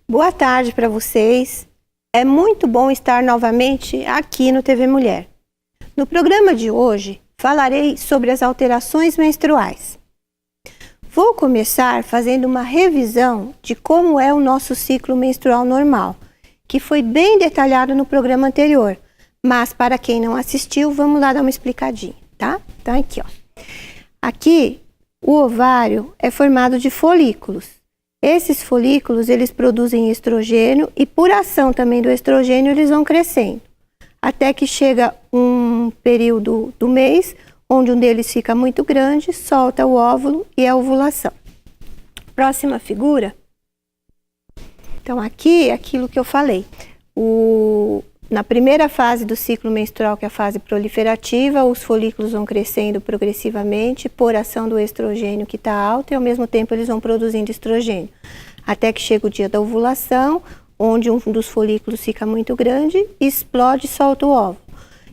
Boa tarde para vocês. É muito bom estar novamente aqui no TV Mulher. No programa de hoje, falarei sobre as alterações menstruais. Vou começar fazendo uma revisão de como é o nosso ciclo menstrual normal, que foi bem detalhado no programa anterior, mas para quem não assistiu, vamos lá dar uma explicadinha, tá? Então aqui, ó. Aqui, o ovário é formado de folículos. Esses folículos, eles produzem estrogênio e por ação também do estrogênio, eles vão crescendo. Até que chega um período do mês, onde um deles fica muito grande, solta o óvulo e é a ovulação. Próxima figura. Então, aqui é aquilo que eu falei. Na primeira fase do ciclo menstrual, que é a fase proliferativa, os folículos vão crescendo progressivamente por ação do estrogênio que está alto e ao mesmo tempo eles vão produzindo estrogênio. Até que chega o dia da ovulação, onde um dos folículos fica muito grande, explode e solta o óvulo.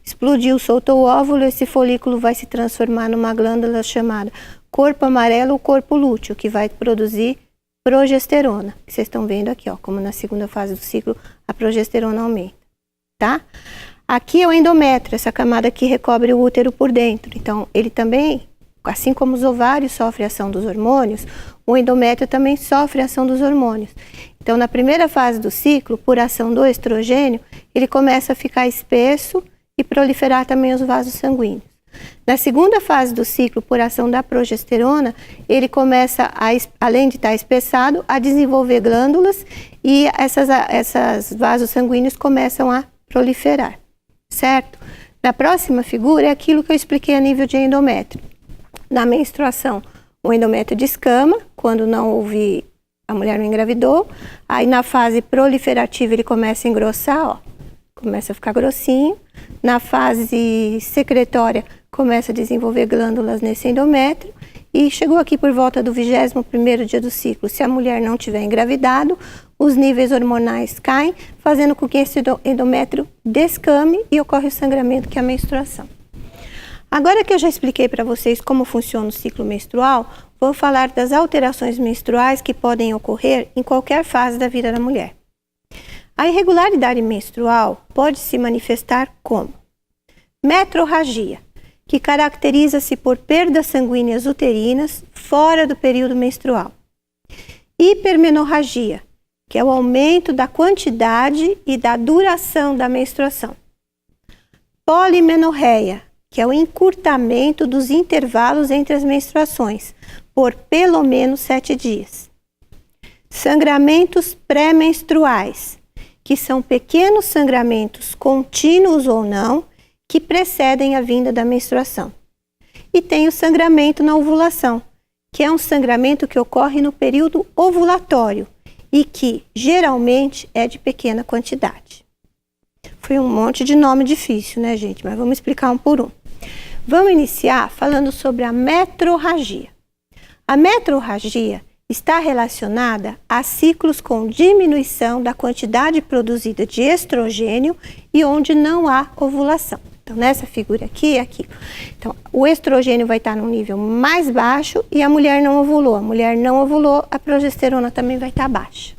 Explodiu, soltou o óvulo, esse folículo vai se transformar numa glândula chamada corpo amarelo ou corpo lúteo, que vai produzir progesterona. Vocês estão vendo aqui, ó, como na segunda fase do ciclo a progesterona aumenta. Tá? Aqui é o endométrio, essa camada que recobre o útero por dentro. Então, ele também, assim como os ovários sofrem a ação dos hormônios, o endométrio também sofre a ação dos hormônios. Então, na primeira fase do ciclo, por ação do estrogênio, ele começa a ficar espesso e proliferar também os vasos sanguíneos. Na segunda fase do ciclo, por ação da progesterona, ele começa, além de estar espessado, a desenvolver glândulas e essas vasos sanguíneos começam a proliferar, certo? Na próxima figura é aquilo que eu expliquei a nível de endométrio. Na menstruação, o endométrio descama, quando a mulher não engravidou. Aí na fase proliferativa ele começa a engrossar, ó, começa a ficar grossinho. Na fase secretória, começa a desenvolver glândulas nesse endométrio. E chegou aqui por volta do 21º dia do ciclo. Se a mulher não tiver engravidado, os níveis hormonais caem, fazendo com que esse endométrio descame e ocorre o sangramento, que é a menstruação. Agora que eu já expliquei para vocês como funciona o ciclo menstrual, vou falar das alterações menstruais que podem ocorrer em qualquer fase da vida da mulher. A irregularidade menstrual pode se manifestar como metrorragia, que caracteriza-se por perdas sanguíneas uterinas fora do período menstrual. Hipermenorragia, que é o aumento da quantidade e da duração da menstruação. Polimenorreia, que é o encurtamento dos intervalos entre as menstruações, por pelo menos 7 dias. Sangramentos pré-menstruais, que são pequenos sangramentos contínuos ou não, que precedem a vinda da menstruação. E tem o sangramento na ovulação, que é um sangramento que ocorre no período ovulatório e que geralmente é de pequena quantidade. Foi um monte de nome difícil, né, gente? Mas vamos explicar um por um. Vamos iniciar falando sobre a metrorragia. A metrorragia está relacionada a ciclos com diminuição da quantidade produzida de estrogênio e onde não há ovulação. Então, nessa figura aqui, é aqui. Então, o estrogênio vai estar num nível mais baixo e a mulher não ovulou. A mulher não ovulou, a progesterona também vai estar baixa.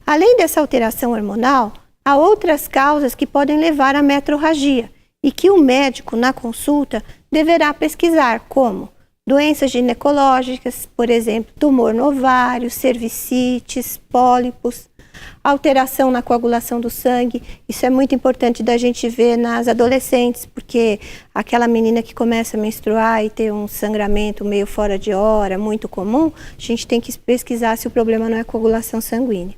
Além dessa alteração hormonal, há outras causas que podem levar à metrorragia e que o médico, na consulta, deverá pesquisar, como doenças ginecológicas, por exemplo, tumor no ovário, cervicites, pólipos, alteração na coagulação do sangue. Isso é muito importante da gente ver nas adolescentes, porque aquela menina que começa a menstruar e ter um sangramento meio fora de hora, muito comum, a gente tem que pesquisar se o problema não é coagulação sanguínea.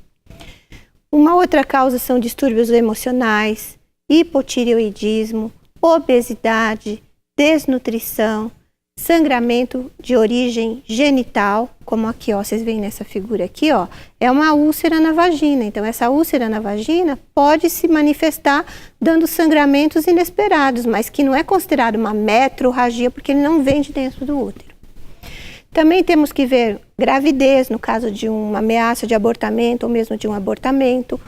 Uma outra causa são distúrbios emocionais, hipotireoidismo, obesidade, desnutrição, sangramento de origem genital, como aqui, ó, vocês veem nessa figura aqui, ó, é uma úlcera na vagina. Então, essa úlcera na vagina pode se manifestar dando sangramentos inesperados, mas que não é considerado uma metrorragia, porque ele não vem de dentro do útero. Também temos que ver gravidez, no caso de uma ameaça de abortamento, ou mesmo de um abortamento,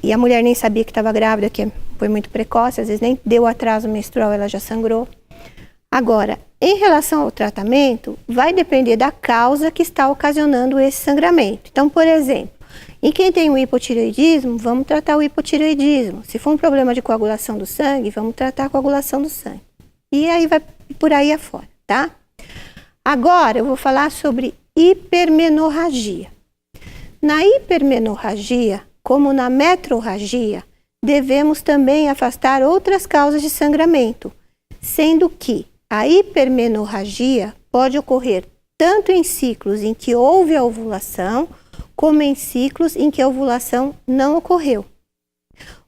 e a mulher nem sabia que estava grávida, que foi muito precoce, às vezes nem deu atraso menstrual, ela já sangrou. Agora, Em relação ao tratamento, vai depender da causa que está ocasionando esse sangramento. Então, por exemplo, em quem tem o hipotireoidismo, vamos tratar o hipotireoidismo. Se for um problema de coagulação do sangue, vamos tratar a coagulação do sangue. E aí vai por aí afora, tá? Agora eu vou falar sobre hipermenorragia. Na hipermenorragia, como na metrorragia, devemos também afastar outras causas de sangramento, sendo que a hipermenorragia pode ocorrer tanto em ciclos em que houve a ovulação, como em ciclos em que a ovulação não ocorreu.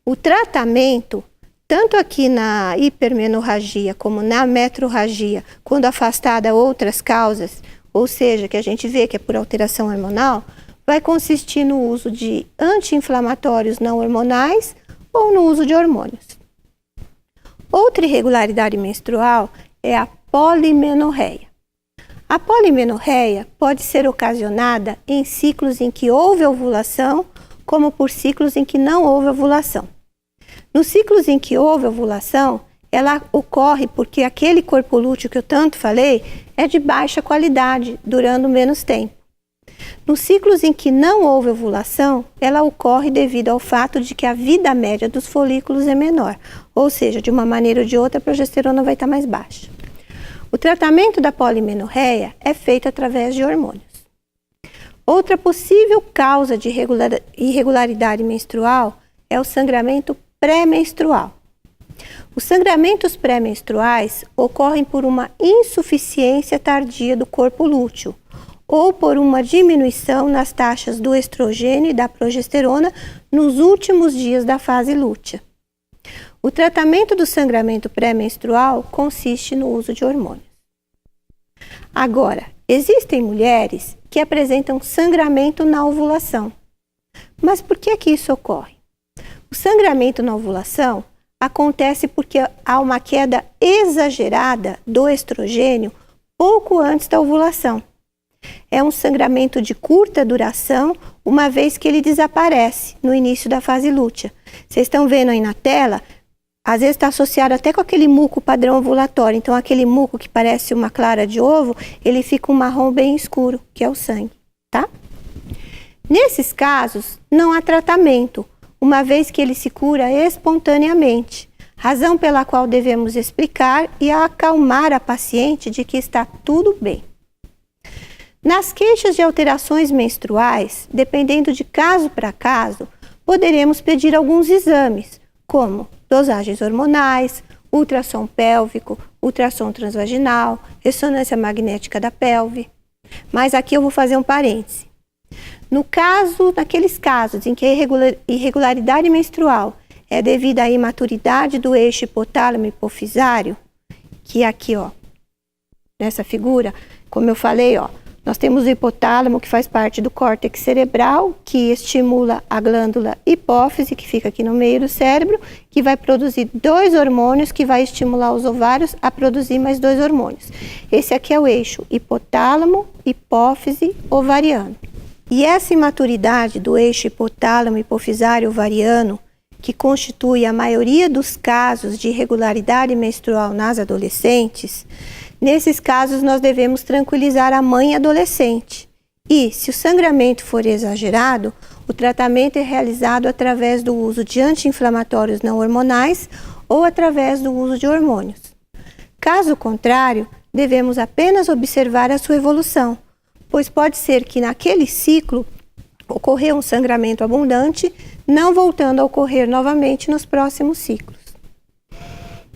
O tratamento, tanto aqui na hipermenorragia como na metrorragia, quando afastada outras causas, ou seja, que a gente vê que é por alteração hormonal, vai consistir no uso de anti-inflamatórios não hormonais ou no uso de hormônios. Outra irregularidade menstrual é a polimenorreia. A polimenorreia pode ser ocasionada em ciclos em que houve ovulação, como por ciclos em que não houve ovulação. Nos ciclos em que houve ovulação, ela ocorre porque aquele corpo lúteo que eu tanto falei é de baixa qualidade, durando menos tempo. Nos ciclos em que não houve ovulação, ela ocorre devido ao fato de que a vida média dos folículos é menor, ou seja, de uma maneira ou de outra a progesterona vai estar mais baixa. O tratamento da polimenorreia é feito através de hormônios. Outra possível causa de irregularidade menstrual é o sangramento pré-menstrual. Os sangramentos pré-menstruais ocorrem por uma insuficiência tardia do corpo lúteo ou por uma diminuição nas taxas do estrogênio e da progesterona nos últimos dias da fase lútea. O tratamento do sangramento pré-menstrual consiste no uso de hormônios. Agora, existem mulheres que apresentam sangramento na ovulação. Mas por que isso ocorre? O sangramento na ovulação acontece porque há uma queda exagerada do estrogênio pouco antes da ovulação. É um sangramento de curta duração, uma vez que ele desaparece no início da fase lútea. Vocês estão vendo aí na tela? Às vezes está associado até com aquele muco padrão ovulatório. Então, aquele muco que parece uma clara de ovo, ele fica um marrom bem escuro, que é o sangue, tá? Nesses casos, não há tratamento, uma vez que ele se cura espontaneamente, razão pela qual devemos explicar e acalmar a paciente de que está tudo bem. Nas queixas de alterações menstruais, dependendo de caso para caso, poderemos pedir alguns exames, como dosagens hormonais, ultrassom pélvico, ultrassom transvaginal, ressonância magnética da pelve. Mas aqui eu vou fazer um parêntese. Naqueles casos em que a irregularidade menstrual é devida à imaturidade do eixo hipotálamo hipofisário, que aqui, ó, nessa figura, como eu falei, ó, nós temos o hipotálamo, que faz parte do córtex cerebral, que estimula a glândula hipófise, que fica aqui no meio do cérebro, que vai produzir 2 hormônios, que vai estimular os ovários a produzir mais 2 hormônios. Esse aqui é o eixo hipotálamo, hipófise, ovariano. E essa imaturidade do eixo hipotálamo, hipofisário, ovariano, que constitui a maioria dos casos de irregularidade menstrual nas adolescentes, nesses casos, nós devemos tranquilizar a mãe adolescente. E, se o sangramento for exagerado, o tratamento é realizado através do uso de anti-inflamatórios não hormonais ou através do uso de hormônios. Caso contrário, devemos apenas observar a sua evolução, pois pode ser que naquele ciclo ocorreu um sangramento abundante, não voltando a ocorrer novamente nos próximos ciclos.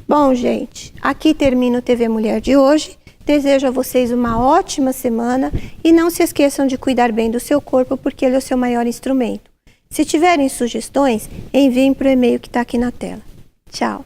Bom, gente, aqui termina o TV Mulher de hoje. Desejo a vocês uma ótima semana e não se esqueçam de cuidar bem do seu corpo, porque ele é o seu maior instrumento. Se tiverem sugestões, enviem para o e-mail que está aqui na tela. Tchau!